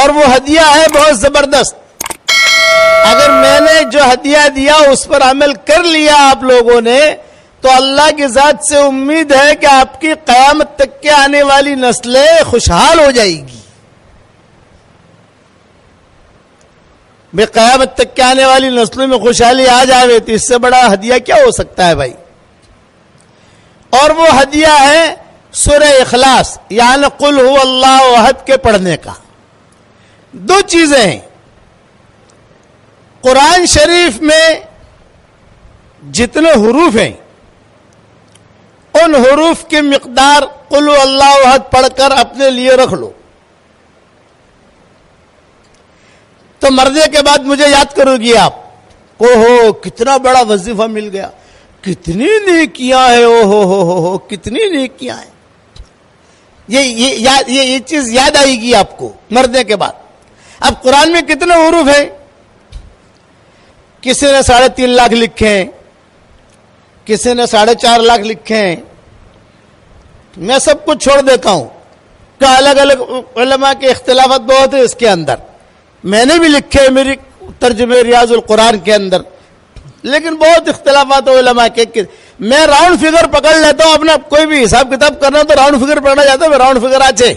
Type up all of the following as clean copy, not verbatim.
اور وہ ہدیہ ہے بہت زبردست. اگر میں نے جو ہدیہ دیا اس پر عمل کر لیا آپ لوگوں نے تو اللہ کی ذات سے امید ہے کہ آپ کی قیامت تک کے آنے والی نسلیں خوشحال ہو جائے گی. بے قیامت تک کے آنے والی نسلوں میں خوشحالی آ جائے تو اس سے بڑا ہدیہ کیا ہو سکتا ہے بھائی. اور وہ ہدیہ ہے سورہ اخلاص یعنی قل هو اللہ احد کے پڑھنے کا. دو چیزیں ہیں. قرآن شریف میں جتنے حروف ہیں ان حروف کی مقدار قل هو اللہ احد پڑھ کر اپنے لیے رکھ لو تو مرنے کے بعد مجھے یاد کرو گی آپ. اوہو کتنا بڑا وظیفہ مل گیا, کتنی نیکیاں ہیں, اوہو کتنی نیکیاں ہیں. یہ چیز یاد آئے گی آپ کو مرنے کے بعد. اب قرآن میں کتنے حروف ہیں؟ کسی نے 3.5 لاکھ لکھے ہیں, کسی نے 4.5 لاکھ لکھے ہیں. میں سب کچھ چھوڑ دیتا ہوں کہ الگ الگ علماء کے اختلافات بہت ہیں اس کے اندر. میں نے بھی لکھے میری ترجمے ریاض القرآن کے اندر, لیکن بہت اختلافات علماء کے. میں راؤنڈ فگر پکڑ لیتا ہوں. اپنا کوئی بھی حساب کتاب کرنا تو راؤنڈ فگر پکڑا جاتا ہے, راؤنڈ فگر آچے.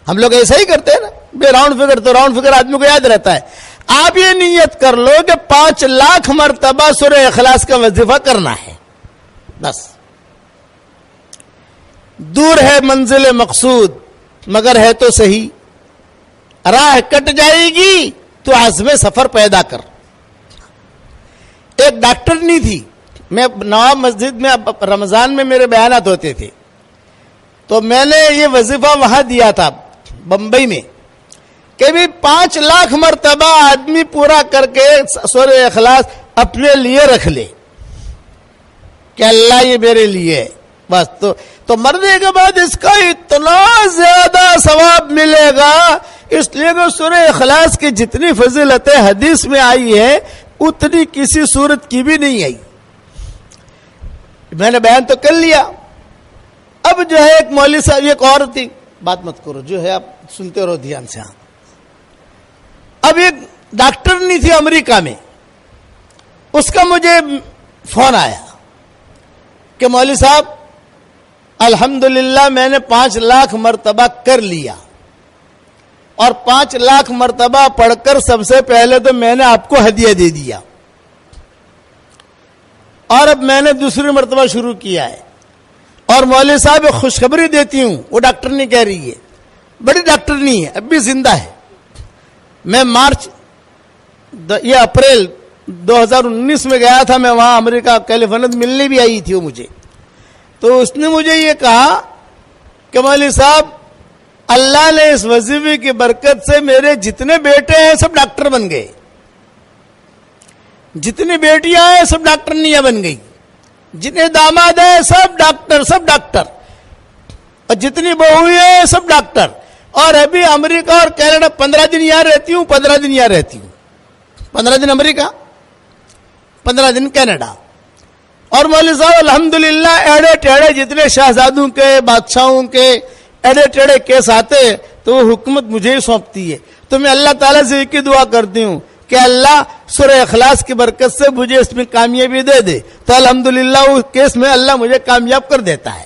ہم لوگ ایسا ہی کرتے ہیں نا بے راؤنڈ فگر, تو راؤنڈ فگر آدمی کو یاد رہتا ہے. آپ یہ نیت کر لو کہ 5 لاکھ مرتبہ سورہ اخلاص کا وظیفہ کرنا ہے بس. دور ہے منزل مقصود مگر ہے تو صحیح, راہ کٹ جائے گی تو عزم سفر پیدا کر. ایک ڈاکٹرنی تھی, میں نواب مسجد میں رمضان میں میرے بیانات ہوتے تھے تو میں نے یہ وظیفہ وہاں دیا تھا بمبئی میں کہ بھی 5 لاکھ مرتبہ آدمی پورا کر کے سورہ اخلاص اپنے لیے رکھ لے کہ اللہ یہ میرے لیے ہے بس. تو مرنے کے بعد اس کا اتنا زیادہ ثواب ملے گا, اس لیے کہ سورہ اخلاص کی جتنی فضیلتیں حدیث میں آئی ہے اتنی کسی صورت کی بھی نہیں آئی. میں نے بیان تو کر لیا. اب جو ہے ایک مولوی صاحب, ایک اور تھی, بات مت کرو جو ہے آپ سنتے رہو دھیان سے. ہاں اب ایک ڈاکٹر نہیں تھی امریکہ میں, اس کا مجھے فون آیا کہ مولوی صاحب الحمدللہ میں نے 5 لاکھ مرتبہ کر لیا, اور 5 لاکھ مرتبہ پڑھ کر سب سے پہلے تو میں نے آپ کو ہدیہ دے دیا, اور اب میں نے دوسری مرتبہ شروع کیا ہے. اور مولوی صاحب خوشخبری دیتی ہوں, وہ ڈاکٹر نہیں کہہ رہی ہے, بڑی ڈاکٹر نہیں ہے, اب بھی زندہ ہے. میں یہ اپریل 2019 میں گیا تھا, میں وہاں امریکہ کیلیفورنیا ملنے بھی آئی تھی وہ مجھے. تو اس نے مجھے یہ کہا کہ مولوی صاحب اللہ نے اس وظیفے کی برکت سے میرے جتنے بیٹے ہیں سب ڈاکٹر بن گئے, جتنی بیٹیاں ہیں سب ڈاکٹرنیاں بن گئی, جتنے داماد ہیں سب ڈاکٹر, اور جتنی بہویں ہیں سب ڈاکٹر. اور ابھی امریکہ اور کینیڈا 15 دن یہاں رہتی ہوں, 15 دن یہاں رہتی ہوں, 15 دن امریکہ 15 دن کینیڈا. اور مولوی صاحب الحمدللہ ایڑے ٹیڑے جتنے شہزادوں کے بادشاہوں کے ایڑے ٹیڑے کیس آتے تو وہ حکومت مجھے ہی سونپتی ہے. تو میں اللہ تعالیٰ سے ایک ہی دعا کرتی ہوں کہ اللہ سورہ اخلاص کی برکت سے مجھے اس میں کامیابی دے دے. تو الحمدللہ اس کیس میں اللہ مجھے کامیاب کر دیتا ہے.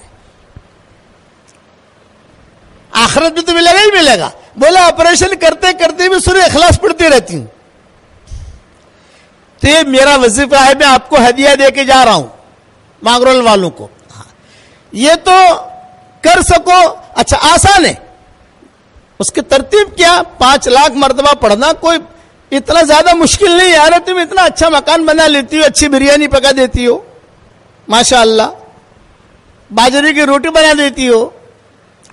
آخرت میں تو ملے گا ہی ملے گا. بولا آپریشن کرتے کرتے بھی سورہ اخلاص پڑھتی رہتی ہوں. تو یہ میرا وظیفہ ہے, میں آپ کو ہدیہ دے کے جا رہا ہوں مانگرول والوں کو. یہ تو کر سکو, اچھا آسان ہے. اس کی ترتیب کیا, 5 لاکھ مرتبہ پڑھنا کوئی اتنا زیادہ مشکل نہیں ہے. یار تم اتنا اچھا مکان بنا لیتی ہو, اچھی بریانی پکا دیتی ہو ماشاء اللہ, باجرے کی روٹی بنا دیتی ہو,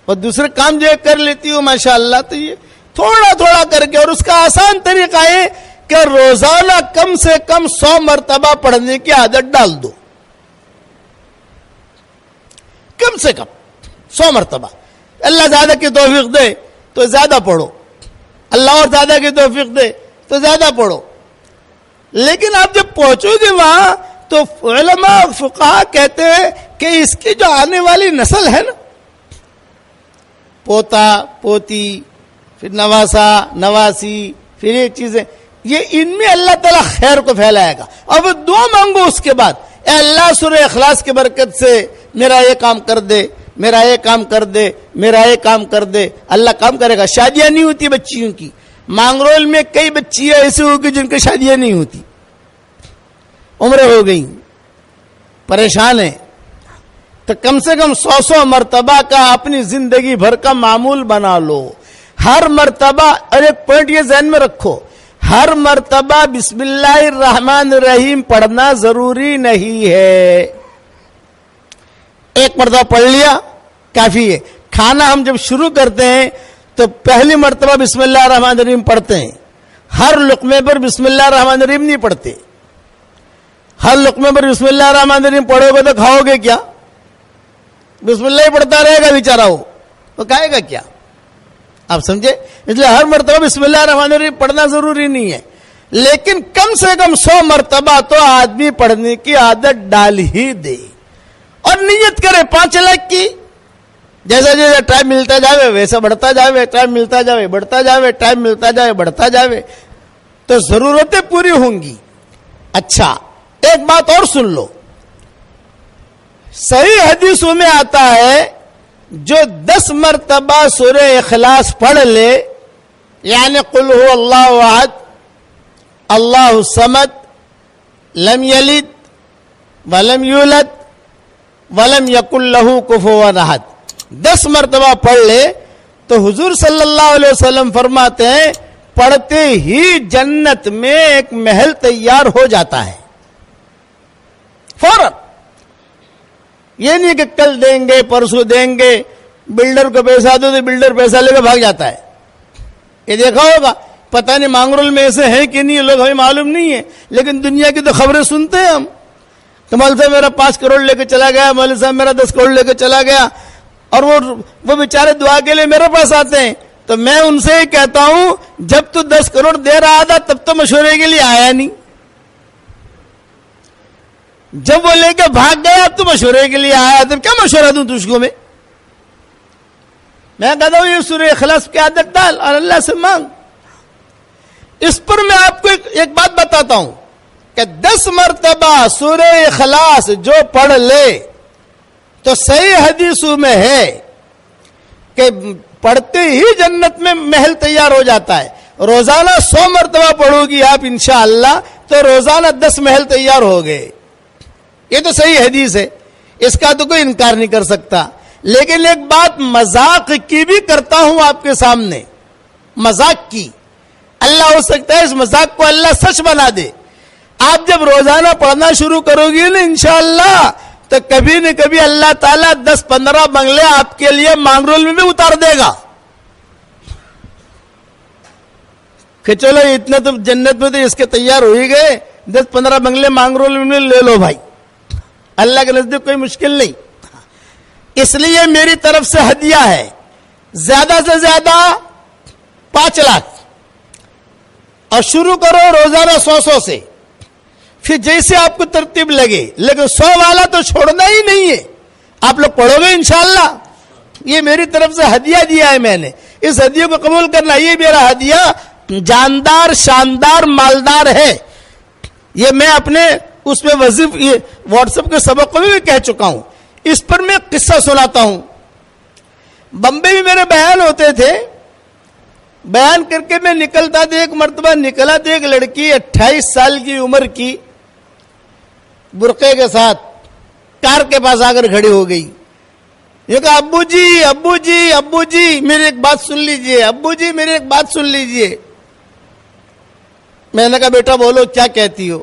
اور دوسرے کام جو ہے کر لیتی ہو ماشاء اللہ. تو یہ تھوڑا تھوڑا کر کے, اور اس کا آسان طریقہ ہے کہ روزانہ کم سے کم 100 مرتبہ پڑھنے کی عادت ڈال دو, کم سے کم 100 مرتبہ. اللہ زیادہ کی توفیق دے تو زیادہ پڑھو, اللہ اور زیادہ کی توفیق دے تو زیادہ پڑھو. لیکن آپ جب پہنچو گے وہاں تو علماء فقہاء کہتے ہیں کہ اس کی جو آنے والی نسل ہے نا, پوتا پوتی پھر نواسا نواسی پھر یہ چیزیں, یہ ان میں اللہ تعالیٰ خیر کو پھیلائے گا. اور وہ دعا مانگو اس کے بعد, اے اللہ سورہ اخلاص کی برکت سے میرا یہ کام کر دے, میرا یہ کام کر دے, میرا یہ کام کر دے. اللہ کام کرے گا. شادیاں نہیں ہوتی بچیوں کی. مانگرول میں کئی بچیاں ایسی ہوگی جن کی شادیاں نہیں ہوتی, عمریں ہو گئی, پریشان ہیں. تو کم سے کم 100 مرتبہ کا اپنی زندگی بھر کا معمول بنا لو. ہر مرتبہ, اور ایک پوائنٹ یہ ذہن میں رکھو, ہر مرتبہ بسم اللہ الرحمن الرحیم پڑھنا ضروری نہیں ہے. ایک مرتبہ پڑھ لیا کافی ہے. کھانا ہم جب شروع کرتے ہیں تو پہلی مرتبہ بسم اللہ الرحمن الرحیم پڑھتے ہیں. ہر لقمے پر بسم اللہ الرحمن الرحیم نہیں پڑھتے. ہر لقمے پر بسم اللہ الرحمن الرحیم پڑھو گے تو کھاؤ گے کیا؟ بسم اللہ ہی پڑھتا رہے گا بیچارہ, وہ کھائے گا کیا؟ آپ سمجھے؟ اس لیے ہر مرتبہ بسم اللہ الرحمن الرحیم پڑھنا ضروری نہیں ہے, لیکن کم سے کم 100 مرتبہ تو آدمی پڑھنے کی عادت ڈال ہی دے. اور نیت کرے 5 لاکھ کی, جیسا جیسا ٹائم ملتا جاوے ویسا بڑھتا جاوے, ٹائم ملتا جاوے بڑھتا جاوے, ٹائم ملتا جاوے بڑھتا جاوے, تو ضرورتیں پوری ہوں گی. اچھا ایک بات اور سن لو, صحیح حدیثوں میں آتا ہے جو 10 مرتبہ سورہ اخلاص پڑھ لے, یعنی قل هو اللہ احد اللہ الصمد لم یلد ولم یولد ولم یکن لہ کفوا احد, 10 مرتبہ پڑھ لے تو حضور صلی اللہ علیہ وسلم فرماتے ہیں پڑھتے ہی جنت میں ایک محل تیار ہو جاتا ہے فوراً. یہ نہیں کہ کل دیں گے پرسوں دیں گے, بلڈر کو پیسہ دو تو بلڈر پیسہ لے کے بھاگ جاتا ہے. یہ دیکھا ہوگا, پتہ نہیں مانگرول میں ایسے ہیں کہ نہیں, لوگ ہمیں معلوم نہیں ہے, لیکن دنیا کی تو خبریں سنتے ہیں ہم. تو مول صاحب میرا 5 کروڑ لے کے چلا گیا, مول صاحب میرا 10 کروڑ لے کے چلا گیا, اور وہ بیچارے دعا کے لیے میرے پاس آتے ہیں. تو میں ان سے ہی کہتا ہوں جب تو 10 کروڑ دے رہا تھا تب تو مشورے کے لیے آیا نہیں, جب وہ لے کے بھاگ گیا اب تو مشورے کے لیے آیا, تب کیا مشورہ دوں تجھ کو میں کہتا ہوں یہ سورہ اخلاص کی عادت ڈال اور اللہ سے مانگ. اس پر میں آپ کو ایک بات بتاتا ہوں کہ 10 مرتبہ سورہ اخلاص جو پڑھ لے تو صحیح حدیثوں میں ہے کہ پڑھتے ہی جنت میں محل تیار ہو جاتا ہے. روزانہ 100 مرتبہ پڑھو گی آپ انشاءاللہ تو روزانہ 10 محل تیار ہو گئے. یہ تو صحیح حدیث ہے, اس کا تو کوئی انکار نہیں کر سکتا. لیکن ایک بات مذاق کی بھی کرتا ہوں آپ کے سامنے, مذاق کی. اللہ ہو سکتا ہے اس مذاق کو اللہ سچ بنا دے. آپ جب روزانہ پڑھنا شروع کرو گی نا انشاءاللہ تو کبھی نہ کبھی اللہ تعالیٰ 10-15 بنگلے آپ کے لیے مانگرول میں بھی اتار دے گا کہ چلو اتنا تو جنت میں تو اس کے تیار ہو ہی گئے, 10-15 بنگلے مانگرول میں لے لو بھائی. اللہ کے نزدیک کوئی مشکل نہیں. اس لیے میری طرف سے ہدیہ ہے, زیادہ سے زیادہ 5 لاکھ, اور شروع کرو روزانہ 100 سے, پھر جیسے آپ کو ترتیب لگے, لیکن 100 والا تو چھوڑنا ہی نہیں ہے. آپ لوگ پڑھو گے انشاءاللہ. یہ میری طرف سے ہدیہ دیا ہے میں نے, اس ہدیے کو قبول کرنا. یہ میرا ہدیہ جاندار شاندار مالدار ہے. یہ میں اپنے اس میں واٹس ایپ کے سبق کو بھی کہہ چکا ہوں. اس پر میں قصہ سناتا ہوں. بمبے بھی میرے بیان ہوتے تھے, بیان کر کے میں نکلتا تھا. ایک مرتبہ نکلا تو ایک لڑکی 28 سال کی عمر کی برقعے کے ساتھ کار کے پاس آ کر کھڑی ہو گئی. یہ کہا ابو جی ابو جی ابو جی میری ایک بات سن لیجئے, ابو جی میری ایک بات سن لیجئے. میں نے کہا بیٹا بولو کیا کہتی ہو.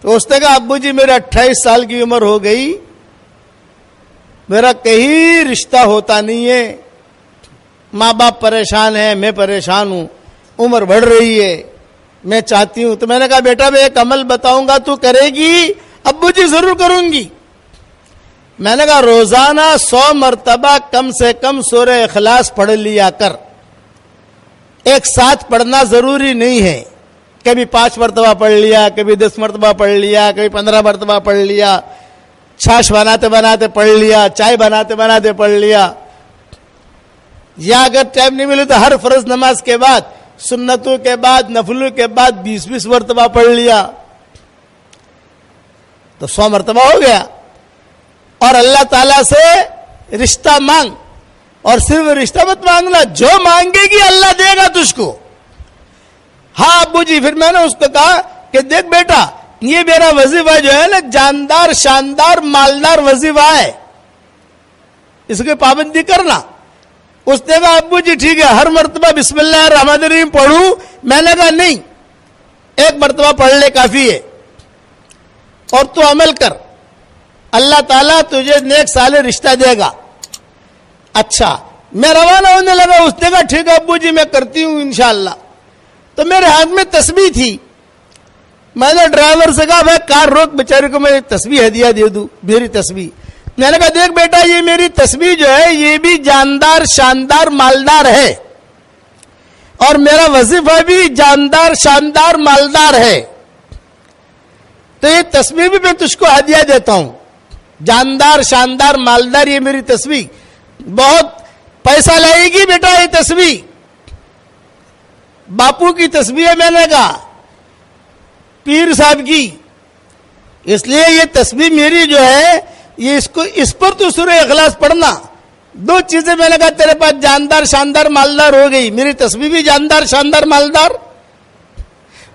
تو اس نے کہا ابو جی میرے 28 سال کی عمر ہو گئی, میرا کہیں رشتہ ہوتا نہیں ہے, ماں باپ پریشان ہیں, میں پریشان ہوں, عمر بڑھ رہی ہے, میں چاہتی ہوں. تو میں نے کہا بیٹا میں ایک عمل بتاؤں گا تو کرے گی؟ ابو جی ضرور کروں گی. میں نے کہا روزانہ 100 مرتبہ کم سے کم سورہ اخلاص پڑھ لیا کر. ایک ساتھ پڑھنا ضروری نہیں ہے, کبھی 5 مرتبہ پڑھ لیا, کبھی 10 مرتبہ پڑھ لیا, کبھی 15 مرتبہ پڑھ لیا, چھاش بناتے بناتے پڑھ لیا, چائے بناتے بناتے پڑھ لیا. یا اگر ٹائم نہیں ملے تو ہر فرض نماز کے بعد سنتوں کے بعد نفلوں کے بعد 20 مرتبہ پڑھ لیا تو 100 مرتبہ ہو گیا. اور اللہ تعالیٰ سے رشتہ مانگ, اور صرف رشتہ مت مانگنا, جو مانگے گی اللہ دے گا تجھ کو. ہاں ابو جی, پھر میں نے اس کو کہا کہ دیکھ بیٹا, یہ میرا وظیفہ جو ہے نا جاندار شاندار مالدار وظیفہ ہے, اس کی پابندی کرنا. اس نے کہا ابو جی ٹھیک ہے, ہر مرتبہ بسم اللہ الرحمن الرحیم پڑھوں؟ میں نے کہا نہیں, 1 مرتبہ پڑھ لے کافی ہے, اور تو عمل کر, اللہ تعالیٰ تجھے نیک صالح رشتہ دے گا. اچھا, میں روانہ ہونے لگا. اس نے کہا ٹھیک ہے ابو جی میں کرتی ہوں انشاءاللہ. تو میرے ہاتھ میں تسبیح تھی. میں نے ڈرائیور سے کہا بھائی کار روک, بیچارے کو میں تسبیح ہدیہ دے دوں, میری تسبیح. میں نے کہا دیکھ بیٹا, یہ میری تسبیح جو ہے یہ بھی جاندار شاندار مالدار ہے, اور میرا وظیفہ بھی جاندار شاندار مالدار ہے. تو یہ تسبیح بھی میں تجھ کو ہدیہ دیتا ہوں, جاندار شاندار مالدار, یہ میری تسبیح بہت پیسہ لائے گی بیٹا. یہ تسبیح باپو کی تسبیح ہے, میں نے کہا پیر صاحب کی, اس لیے یہ تسبیح میری جو ہے یہ اس پر تو سورہ اخلاص پڑھنا. 2 چیزیں میں نے کہا تیرے پاس جاندار شاندار مالدار ہو گئی, میری تسبیح بھی جاندار شاندار مالدار,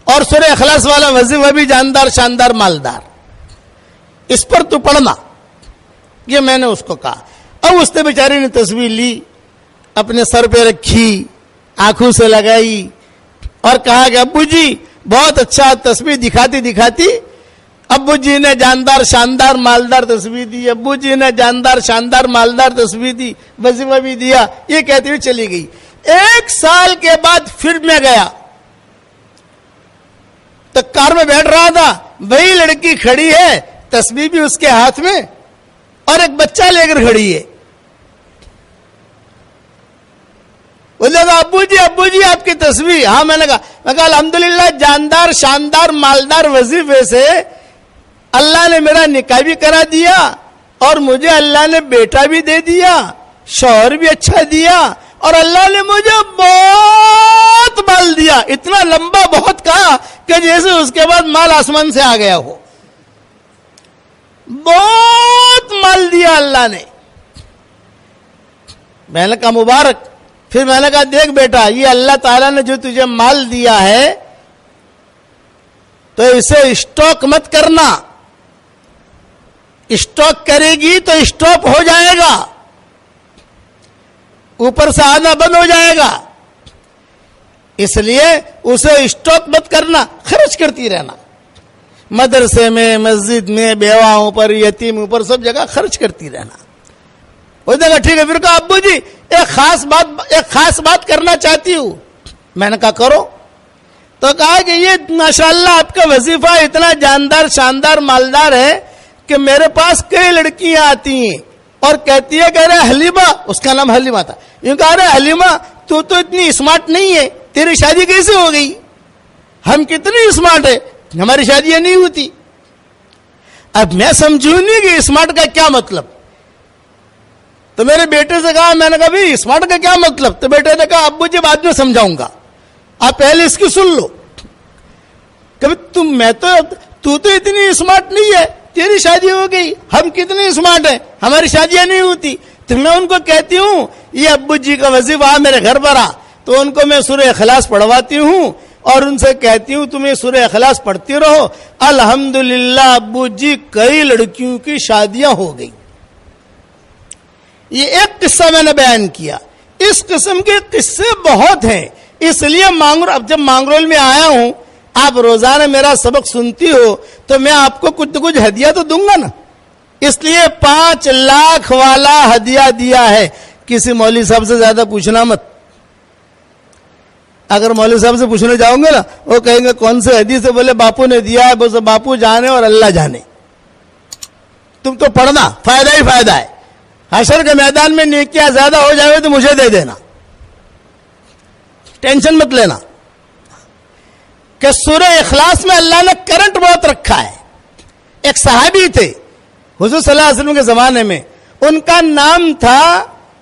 اور سورہ اخلاص والا وظیفہ بھی جاندار شاندار مالدار, اس پر تو پڑھنا. یہ میں نے اس کو کہا. اب اس نے بیچاری نے تسبیح لی, اپنے سر پہ رکھی, آنکھوں سے لگائی, اور کہا کہ ابو جی بہت اچھا. تسبیح دکھاتی دکھاتی ابو جی نے جاندار شاندار مالدار تسبیح دی, ابو جی نے جاندار شاندار مالدار تسبیح دی, وظیفہ بھی دیا. یہ کہتی ہوئی چلی گئی. 1 سال کے بعد پھر میں گیا تو کار میں بیٹھ رہا تھا, وہی لڑکی کھڑی ہے, تسبیح بھی اس کے ہاتھ میں, اور ایک بچہ لے کر کھڑی ہے. بولے گا ابو جی آپ کی تسبیح. ہاں, میں نے کہا الحمدللہ جاندار شاندار مالدار وظیفے سے اللہ نے میرا نکاح بھی کرا دیا, اور مجھے اللہ نے بیٹا بھی دے دیا, شوہر بھی اچھا دیا, اور اللہ نے مجھے بہت مال دیا. اتنا لمبا بہت کہا کہ جیسے اس کے بعد مال آسمان سے آ گیا ہو. بہت مال دیا اللہ نے. میں نے کہا مبارک. پھر میں نے کہا دیکھ بیٹا, یہ اللہ تعالیٰ نے جو تجھے مال دیا ہے تو اسے اسٹاک مت کرنا. اسٹاک کرے گی تو اسٹاپ ہو جائے گا, اوپر سے آنا بند ہو جائے گا. اس لیے اسے اسٹاک مت کرنا, خرچ کرتی رہنا. مدرسے میں, مسجد میں, بیواؤں پر, یتیموں پر, سب جگہ خرچ کرتی رہنا. وہ دیکھا ٹھیک ہے. پھر کہا ابو جی ایک خاص بات کرنا چاہتی ہوں. میں نے کہا کرو. تو کہا کہ یہ ماشاءاللہ آپ کا وظیفہ اتنا جاندار شاندار مالدار ہے کہ میرے پاس کئی لڑکیاں آتی ہیں اور کہتی ہے کہ رہے حلیمہ, اس کا نام حلیمہ تھا, یوں کہا رہے حلیمہ تو اتنی اسمارٹ نہیں ہے, تیری شادی کیسے ہو گئی؟ ہم کتنی اسمارٹ ہے, ہماری شادیاں نہیں ہوتی. اب میں سمجھوں نہیں کہ اسمارٹ کا کیا مطلب. تو میرے بیٹے سے کہا, میں نے کہا بھائی اسمارٹ کا کیا مطلب؟ تو بیٹے نے کہا ابو جی بعد میں سمجھاؤں گا, آپ پہلے اس کی سن لو. کبھی تو اتنی اسمارٹ نہیں ہے, تیری شادی ہو گئی, ہم کتنے اسمارٹ ہیں, ہماری شادیاں نہیں ہوتی. تو میں ان کو کہتی ہوں یہ ابو جی کا وظیفہ میرے گھر پر آ, تو ان کو میں سورہ اخلاص پڑھواتی ہوں اور ان سے کہتی ہوں تمہیں سورہ اخلاص پڑھتی رہو. الحمدللہ ابو جی کئی لڑکیوں کی شادیاں ہو گئی. یہ ایک قصہ میں نے بیان کیا. اس قسم کے قصے بہت ہیں. اس لیے اب جب مانگرول میں آیا ہوں, آپ روزانہ میرا سبق سنتی ہو تو میں آپ کو کچھ نہ کچھ ہدیہ تو دوں گا نا. اس لیے 5 لاکھ والا ہدیہ دیا ہے. کسی مولوی صاحب سے زیادہ پوچھنا مت. اگر مولوی صاحب سے پوچھنے جاؤں گے نا, وہ کہیں گے کون سے حدیث سے, بولے باپو نے دیا ہے, بولے باپو جانے اور اللہ جانے. تم تو پڑھنا, فائدہ ہی فائدہ ہے. حشر کے میدان میں نیکیاں زیادہ ہو جائے تو مجھے دے دینا, ٹینشن مت لینا. کہ سورہ اخلاص میں اللہ نے کرنٹ بہت رکھا ہے. ایک صحابی تھے حضور صلی اللہ علیہ وسلم کے زمانے میں, ان کا نام تھا